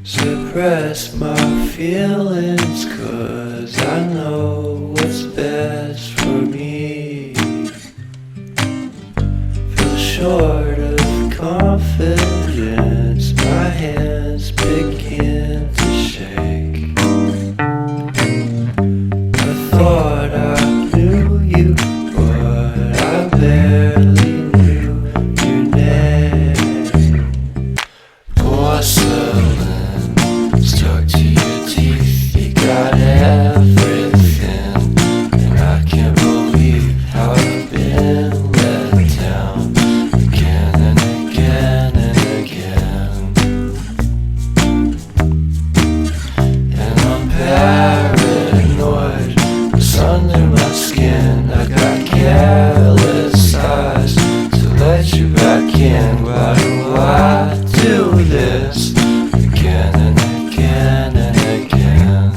Suppress my feelings, 'cause I know what's best for me. Feel short of confidence, my hands begin to shake. I thought I knew you, but I barely knew your name. Porcelain stuck to your teeth, you got everything, and I can't believe how I've been let down again and again and again. And I'm paranoid, what's under my skin? I got careless eyes to let you back in. Why do I do this again and again and again?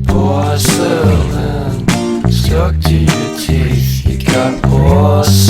Porcelain stuck to your teeth, you got porcelain.